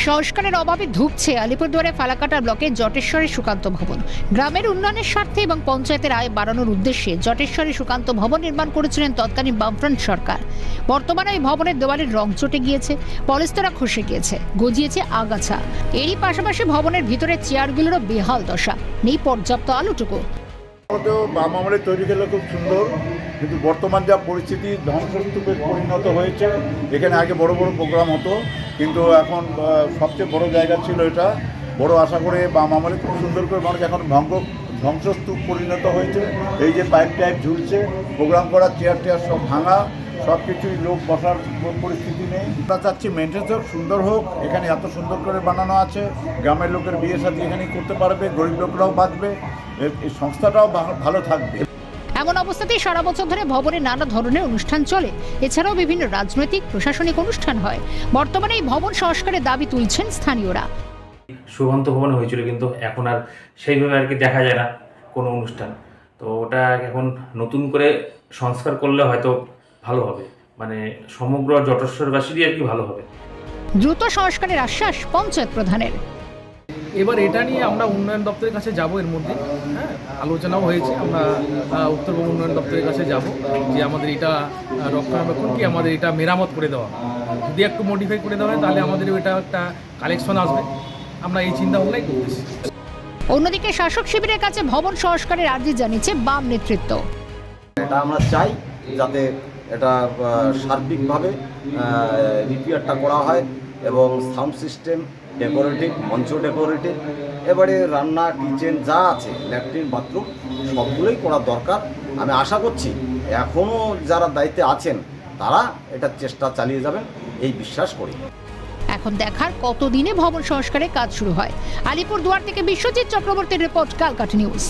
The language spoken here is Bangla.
সংস্কারের অভাবে ধুঁকছে আলিপুরদুয়ারে ফালাকাটা ব্লকের জটেশ্বরী সুকান্ত ভবন। গ্রামের উন্নয়নের স্বার্থে এবং পঞ্চায়েতের আয় বাড়ানোর উদ্দেশ্যে জটেশ্বরী সুকান্ত ভবন নির্মাণ করেছিলেন তৎকালীন বামফ্রন্ট সরকার। বর্তমানে এই ভবনের দেওয়ালের রং চটে গিয়েছে, পলেস্তারা খসে গিয়েছে, গজিয়েছে আগাছা। এরই পাশাপাশি ভবনের ভিতরে চেয়ারগুলোরও বেহাল দশা, নেই পর্যাপ্ত আলোটুকু। বাম আমলে তৈরি করলে খুব সুন্দর, কিন্তু বর্তমান যা পরিস্থিতি ধ্বংসস্তূপে পরিণত হয়েছে। এখানে আগে বড় বড় প্রোগ্রাম হতো, কিন্তু এখন সবচেয়ে বড় জায়গা ছিল এটা। বড় আশা করে বাম আমলে খুব সুন্দর করে মানুষ এখন ধ্বংসস্তূপ পরিণত হয়েছে। এই যে পাইপ টাইপ ঝুলছে, প্রোগ্রাম করার চেয়ার টেয়ার সব ভাঙা, সব কিছুই লোক বসার পরিস্থিতি নেই। আমরা চাচ্ছি মেনটেন্স হোক, সুন্দর হোক। এখানে এত সুন্দর করে বানানো আছে, গ্রামের লোকের বিয়ে শাদী এখানেই করতে পারবে, গরিব লোকরাও বাঁচবে, এই সংস্থাটাও ভালো থাকবে। এমন অবস্থাতেই সারা বছর ধরে ভবনে নানা ধরনের অনুষ্ঠান চলে। এছাড়াও বিভিন্ন রাজনৈতিক প্রশাসনিক অনুষ্ঠান হয়। বর্তমানে এই ভবন সংস্কারের দাবি তুলছেন স্থানীয়রা। সুকান্ত ভবনে হয়েছিল, কিন্তু এখন আর সেইভাবে আর কি দেখা যায় না কোনো অনুষ্ঠান। তো ওটা এখন নতুন করে সংস্কার করলে হয়তো ভালো হবে, মানে সমগ্র জটেশ্বরবাসীরই আর কি ভালো হবে। দ্রুত সংস্কারের আশ্বাস পঞ্চায়েত প্রধানের। এবার এটা নিয়ে আমরা উন্নয়ন দপ্তরের কাছে যাব, এর মধ্যে আলোচনাও হয়েছে। আমরা উত্তরবঙ্গ উন্নয়ন দপ্তরের কাছে যাব যে আমাদের এটা রক্ষণাবেক্ষণ কি আমাদের এটা মেরামত করে দেওয়া, যদি একটু মডিফাই করে দেওয়া হয় তাহলে আমাদের এটা একটা কালেকশন আসবে। আমরা এই চিন্তা ভাবনাই করতেছি। অন্যদিকে শাসক শিবিরের কাছে ভবন সংস্কারের আর্জি জানিয়েছে বাম নেতৃত্ব। এটা আমরা চাই যাতে এটা সার্বিকভাবে রিপেয়ারটা করা হয় এবং সাউন্ড সিস্টেম ডেকোরেটিভ, মঞ্চ ডেকোরেটিভ, এবারে রান্না, কিচেন যা আছে, ল্যাট্রিন, বাথরুম সবগুলোই করা দরকার। আমি আশা করছি এখনও যারা দায়িত্বে আছেন তারা এটার চেষ্টা চালিয়ে যাবেন, এই বিশ্বাস করি। এখন দেখার কতদিনে ভবন সংস্কারের কাজ শুরু হয়। আলিপুরদুয়ার থেকে বিশ্বজিৎ চক্রবর্তীর রিপোর্ট, ক্যালকাটা নিউজ।